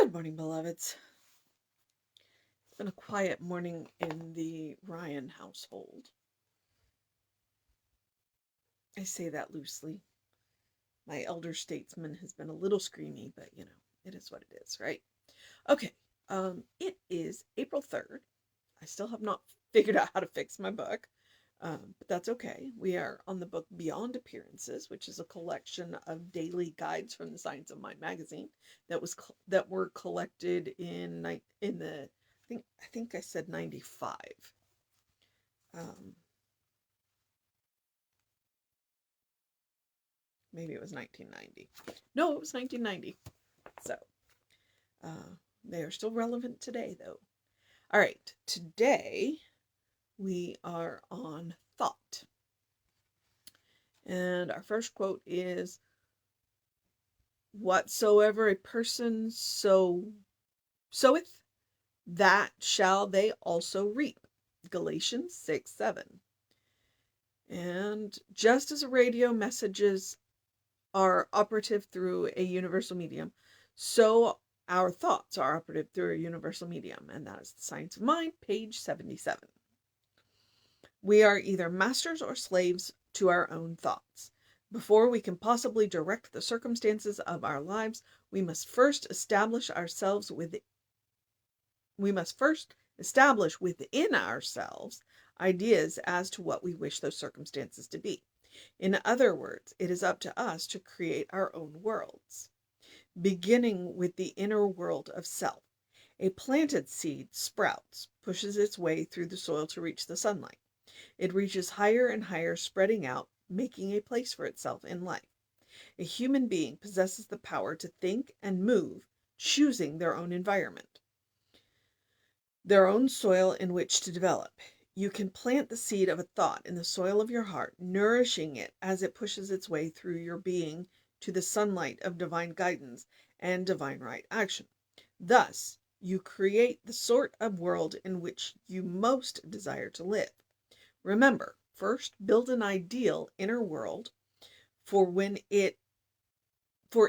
Good morning, beloveds. It's been a quiet morning in the Ryan household. I say that loosely. My elder statesman has been a little screamy, but it is what it is, right? Okay, it is April 3rd. I still have not figured out how to fix my book, but that's okay. We are on the book Beyond Appearances, which is a collection of daily guides from the Science of Mind magazine that were collected in the I think I said 95. Maybe it was 1990. No, it was 1990. So they are still relevant today, though. All right, today we are on thought. And our first quote is, "Whatsoever a person soweth, that shall they also reap." Galatians 6:7. And just as radio messages are operative through a universal medium, so our thoughts are operative through a universal medium, and that is the Science of Mind, page 77. We are either masters or slaves to our own thoughts. Before we can possibly direct the circumstances of our lives, we must first establish within ourselves ideas as to what we wish those circumstances to be. In other words, it is up to us to create our own worlds. Beginning with the inner world of self, a planted seed sprouts, pushes its way through the soil to reach the sunlight. It reaches higher and higher, spreading out, making a place for itself in life. A human being possesses the power to think and move, choosing their own environment, their own soil in which to develop. You can plant the seed of a thought in the soil of your heart, nourishing it as it pushes its way through your being to the sunlight of divine guidance and divine right action. Thus, you create the sort of world in which you most desire to live. Remember, first build an ideal inner world, for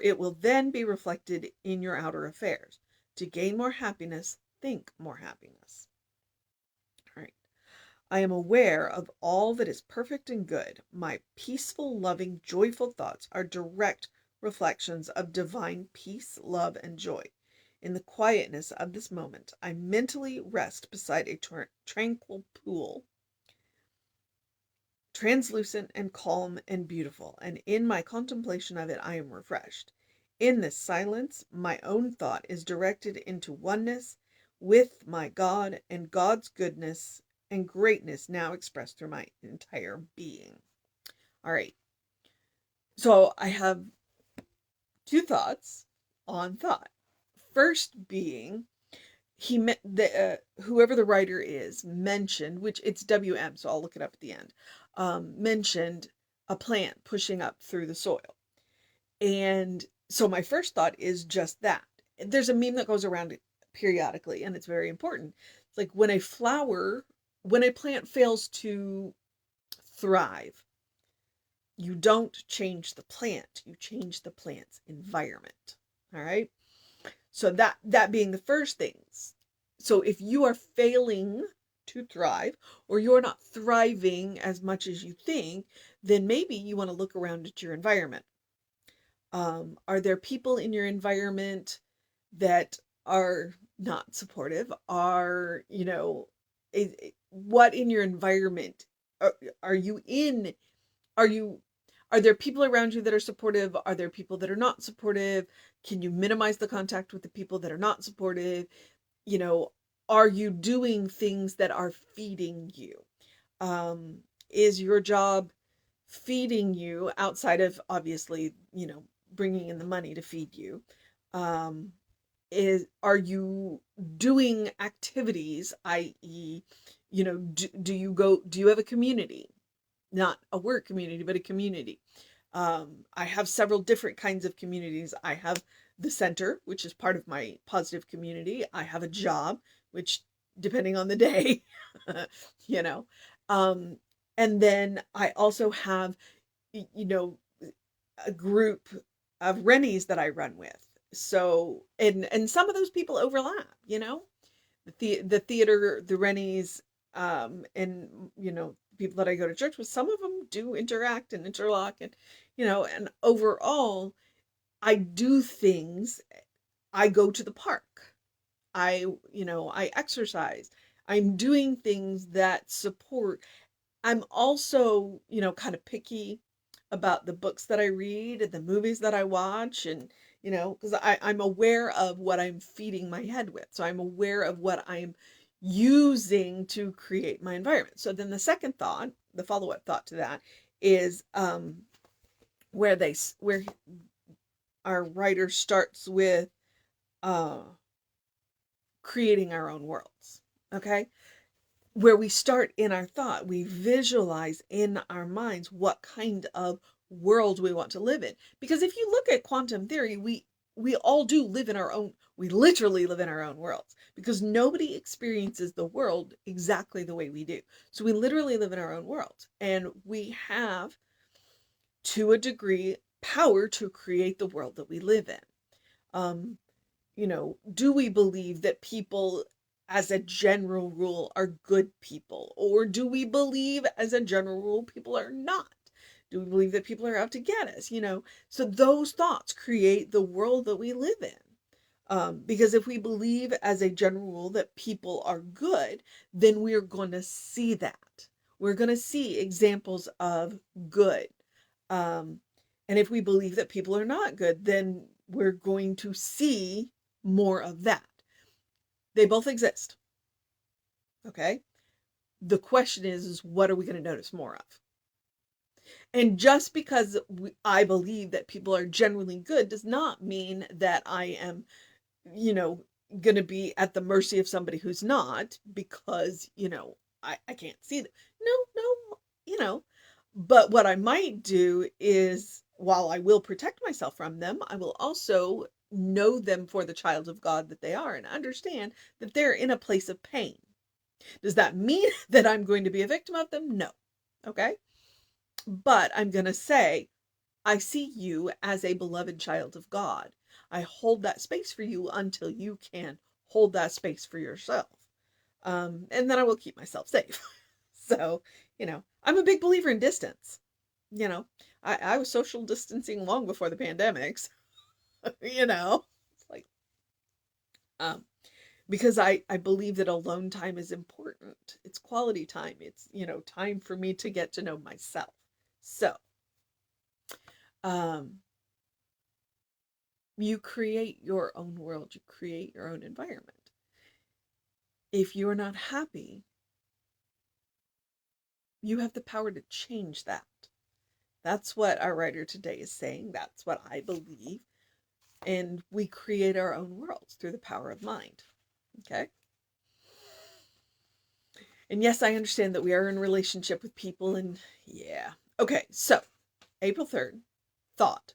it will then be reflected in your outer affairs. To gain more happiness, think more happiness. All right. I am aware of all that is perfect and good. My peaceful, loving, joyful thoughts are direct reflections of divine peace, love, and joy. In the quietness of this moment, I mentally rest beside a tranquil pool, translucent and calm and beautiful, and in my contemplation of it I am refreshed. In this silence, my own thought is directed into oneness with my God and God's goodness and greatness now expressed through my entire being. All right. So I have two thoughts on thought. First being, whoever the writer is mentioned, which it's WM, so I'll look it up at the end, mentioned a plant pushing up through the soil. And so my first thought is just that. There's a meme that goes around periodically, and it's very important. It's like when a plant fails to thrive, you don't change the plant, you change the plant's environment. All right. So that being the first things. So if you are failing to thrive, or you're not thriving as much as you think, then maybe you want to look around at your environment. Are there people in your environment that are not supportive? What in your environment are you in? Are there people around you that are supportive? Are there people that are not supportive? Can you minimize the contact with the people that are not supportive? Are you doing things that are feeding you? Is your job feeding you outside of, obviously, bringing in the money to feed you? Are you doing activities, i.e., do you have a community? Not a work community, but a community. I have several different kinds of communities. I have the center, which is part of my positive community. I have a job, which, depending on the day, you know, um, and then I also have, a group of Rennies that I run with. So, and some of those people overlap, you know, the theater, the Rennies, and people that I go to church with, some of them do interact and interlock, and and overall, I do things. I go to the park. I exercise. I'm doing things that support. I'm also, kind of picky about the books that I read and the movies that I watch, and because I'm aware of what I'm feeding my head with. So I'm aware of what I'm using to create my environment. So then the second thought, the follow-up thought to that is where our writer starts with uh creating our own worlds. Okay? Where we start in our thought, we visualize in our minds what kind of world we want to live in. Because if you look at quantum theory, we all do live in our own, we literally live in our own worlds, because nobody experiences the world exactly the way we do. So we literally live in our own world, and we have, to a degree, power to create the world that we live in. Um, do we believe that people, as a general rule, are good people? Or do we believe, as a general rule, people are not? Do we believe that people are out to get us? So those thoughts create the world that we live in. Because if we believe, as a general rule, that people are good, then we're going to see that. We're going to see examples of good. Um, and if we believe that people are not good, then we're going to see more of that. They both exist. Okay. The question is what are we going to notice more of? And just because I believe that people are generally good does not mean that I am, you know, going to be at the mercy of somebody who's not, because, I can't see that. No, but what I might do is, while I will protect myself from them, I will also know them for the child of God that they are, and understand that they're in a place of pain. Does that mean that I'm going to be a victim of them? No. Okay. But I'm going to say, I see you as a beloved child of God. I hold that space for you until you can hold that space for yourself. And then I will keep myself safe. So, I'm a big believer in distance. You know, I was social distancing long before the pandemics. It's like, um, because I believe that alone time is important. It's quality time. It's, time for me to get to know myself. So, um, you create your own world, you create your own environment. If you're not happy, you have the power to change that. That's what our writer today is saying. That's what I believe. And we create our own worlds through the power of mind. Okay? And yes, I understand that we are in a relationship with people, and yeah. Okay, so April 3rd, thought.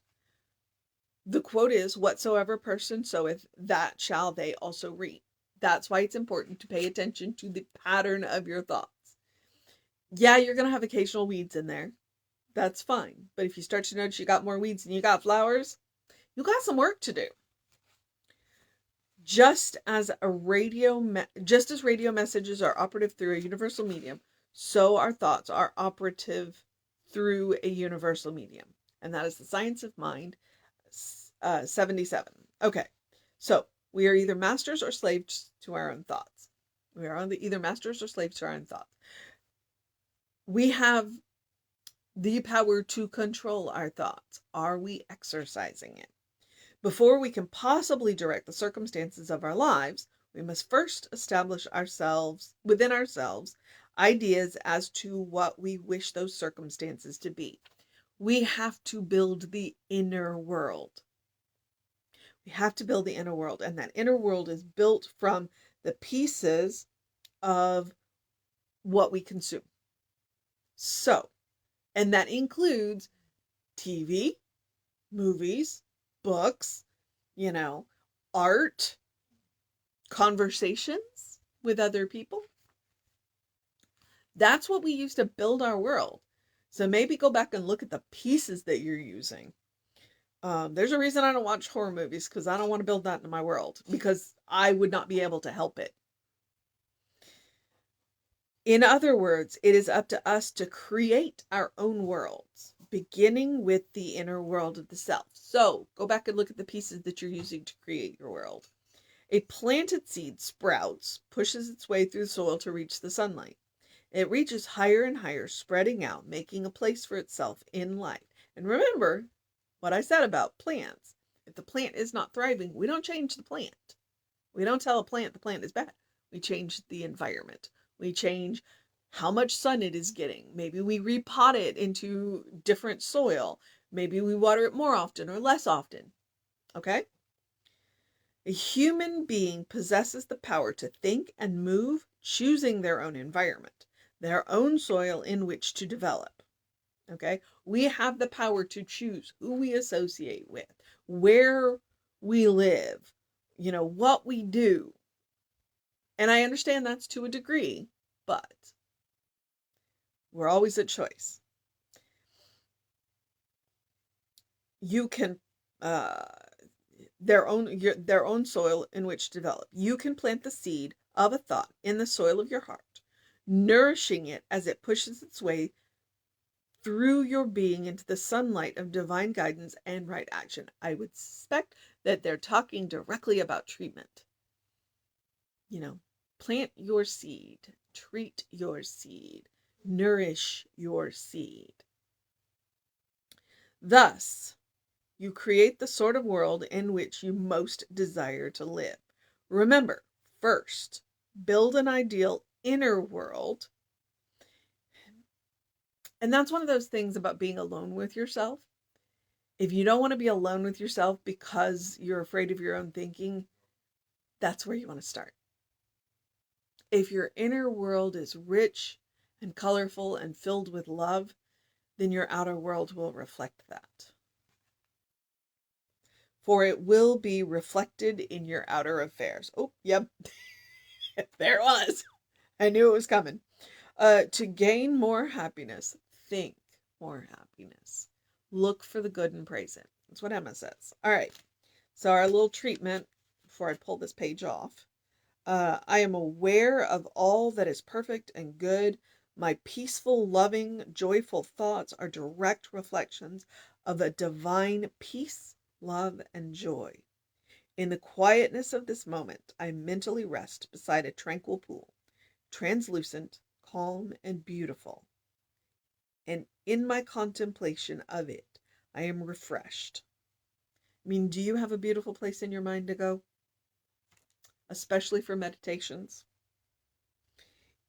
The quote is, whatsoever person soweth, that shall they also reap. That's why it's important to pay attention to the pattern of your thoughts. Yeah, you're going to have occasional weeds in there. That's fine. But if you start to notice you got more weeds than you got flowers, you got some work to do. Just as radio messages are operative through a universal medium, so our thoughts are operative through a universal medium. And that is the Science of Mind, 77. Okay, so we are either masters or slaves to our own thoughts. We are either masters or slaves to our own thoughts. We have the power to control our thoughts. Are we exercising it? Before we can possibly direct the circumstances of our lives, we must first establish within ourselves ideas as to what we wish those circumstances to be. We have to build the inner world. We have to build the inner world, and that inner world is built from the pieces of what we consume. So, and that includes TV, movies, books, art, conversations with other people. That's what we use to build our world. So maybe go back and look at the pieces that you're using. There's a reason I don't watch horror movies, because I don't want to build that into my world, because I would not be able to help it. In other words, it is up to us to create our own worlds, beginning with the inner world of the self. So go back and look at the pieces that you're using to create your world. A planted seed sprouts, pushes its way through the soil to reach the sunlight. It reaches higher and higher, spreading out, making a place for itself in life. And remember what I said about plants. If the plant is not thriving, we don't change the plant. We don't tell a plant the plant is bad. We change the environment. We change how much sun it is getting. Maybe we repot it into different soil. Maybe we water it more often or less often. Okay? A human being possesses the power to think and move, choosing their own environment, their own soil in which to develop. Okay? We have the power to choose who we associate with, where we live, what we do. And I understand that's to a degree, but we're always a choice. You can their own soil in which to develop. You can plant the seed of a thought in the soil of your heart, nourishing it as it pushes its way through your being into the sunlight of divine guidance and right action. I would suspect that they're talking directly about treatment. Plant your seed, treat your seed, nourish your seed. Thus, you create the sort of world in which you most desire to live. Remember, first, build an ideal inner world. And that's one of those things about being alone with yourself. If you don't want to be alone with yourself because you're afraid of your own thinking, that's where you want to start. If your inner world is rich and colorful and filled with love, then your outer world will reflect that. For it will be reflected in your outer affairs. Oh, yep. There it was. I knew it was coming. To gain more happiness, think more happiness. Look for the good and praise it. That's what Emma says. All right. So our little treatment before I pull this page off. I am aware of all that is perfect and good. My peaceful, loving, joyful thoughts are direct reflections of a divine peace, love, and joy. In the quietness of this moment, I mentally rest beside a tranquil pool, translucent, calm, and beautiful. And in my contemplation of it, I am refreshed. Do you have a beautiful place in your mind to go? Especially for meditations?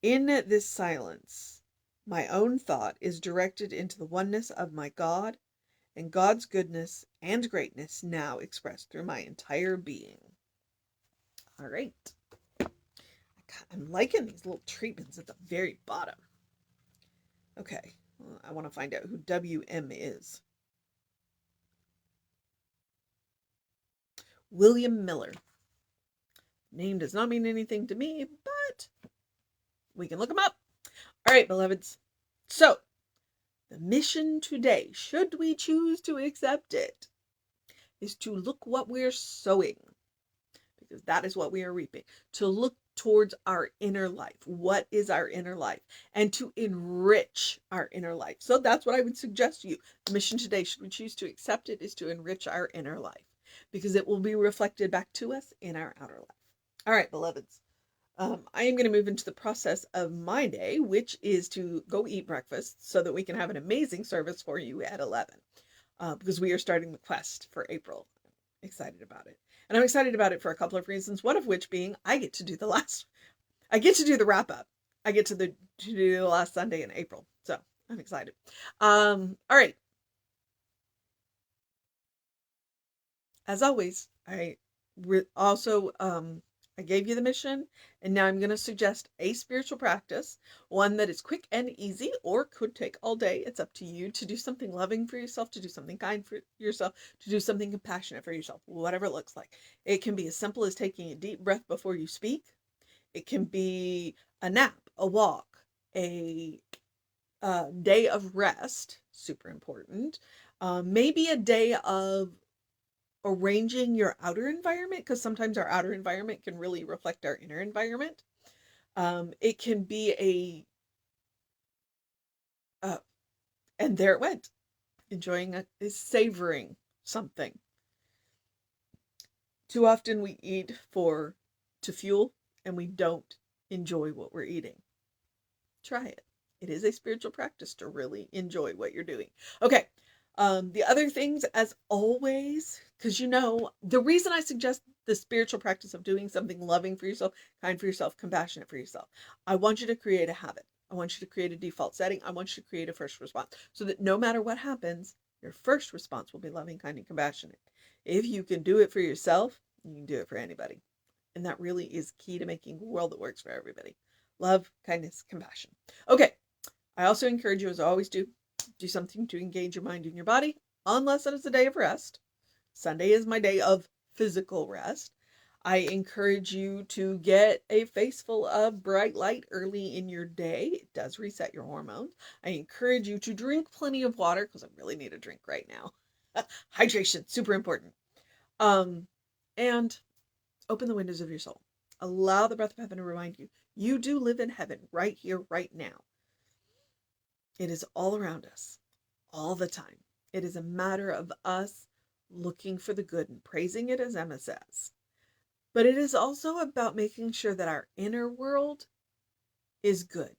In this silence, my own thought is directed into the oneness of my God and God's goodness and greatness now expressed through my entire being. All right. I'm liking these little treatments at the very bottom. Okay. Well, I want to find out who WM is. William Miller. Name does not mean anything to me, but we can look him up. All right, beloveds. So, the mission today, should we choose to accept it, is to look what we're sowing, because that is what we are reaping. To look towards our inner life. What is our inner life? And to enrich our inner life. So that's what I would suggest to you. The mission today, should we choose to accept it, is to enrich our inner life, because it will be reflected back to us in our outer life. All right, beloveds. I am going to move into the process of my day, which is to go eat breakfast so that we can have an amazing service for you at 11, because we are starting the quest for April. I'm excited about it. And I'm excited about it for a couple of reasons, one of which being I get to do the wrap up. I get to do the last Sunday in April. So I'm excited. All right. As always, I gave you the mission, and now I'm going to suggest a spiritual practice, one that is quick and easy, or could take all day. It's up to you to do something loving for yourself, to do something kind for yourself, to do something compassionate for yourself, whatever it looks like. It can be as simple as taking a deep breath before you speak. It can be a nap, a walk, a day of rest, super important. Maybe a day of arranging your outer environment, because sometimes our outer environment can really reflect our inner environment. It can be uh, and there it went, enjoying savoring something. Too often we eat to fuel, and we don't enjoy what we're eating. Try it. It is a spiritual practice to really enjoy what you're doing. Okay. The other things, as always, because the reason I suggest the spiritual practice of doing something loving for yourself, kind for yourself, compassionate for yourself, I want you to create a habit. I want you to create a default setting. I want you to create a first response so that no matter what happens, your first response will be loving, kind, and compassionate. If you can do it for yourself, you can do it for anybody. And that really is key to making a world that works for everybody. Love, kindness, compassion. Okay. I also encourage you, as I always do something to engage your mind and your body, unless it is a day of rest. Sunday is my day of physical rest. I encourage you to get a face full of bright light early in your day. It does reset your hormones. I encourage you to drink plenty of water, because I really need a drink right now. Hydration, super important. And open the windows of your soul. Allow the breath of heaven to remind you, you do live in heaven right here, right now. It is all around us, all the time. It is a matter of us looking for the good and praising it, as Emma says. But it is also about making sure that our inner world is good.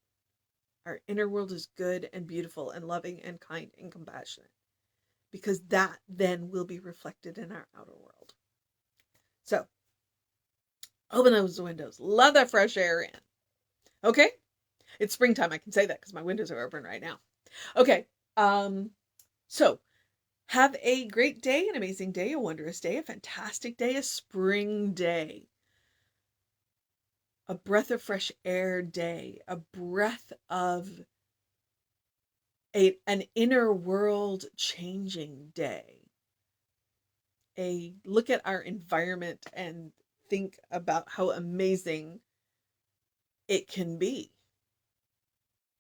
Our inner world is good and beautiful and loving and kind and compassionate, because that then will be reflected in our outer world. So, open those windows. Let that fresh air in. Okay? It's springtime. I can say that because my windows are open right now. Okay. So have a great day, an amazing day, a wondrous day, a fantastic day, a spring day, a breath of fresh air day, a breath of an inner world changing day. A look at our environment and think about how amazing it can be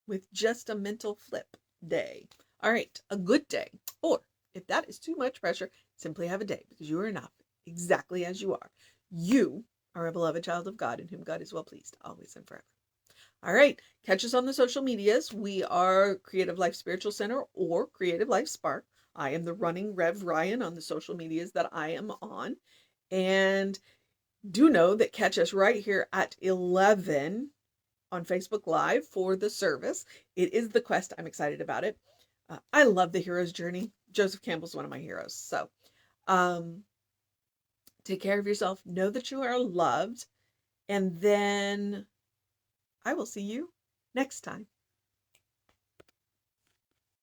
with just a mental flip day. All right, a good day. Or if that is too much pressure, simply have a day, because you are enough exactly as you are. You are a beloved child of God in whom God is well pleased, always and forever. All right, catch us on the social medias. We are Creative Life Spiritual Center or Creative Life Spark. I am the running Rev Ryan on the social medias that I am on. And do know that catch us right here at 11 on Facebook Live for the service. It is the quest. I'm excited about it. I love the hero's journey. Joseph Campbell's one of my heroes. So take care of yourself. Know that you are loved. And then I will see you next time.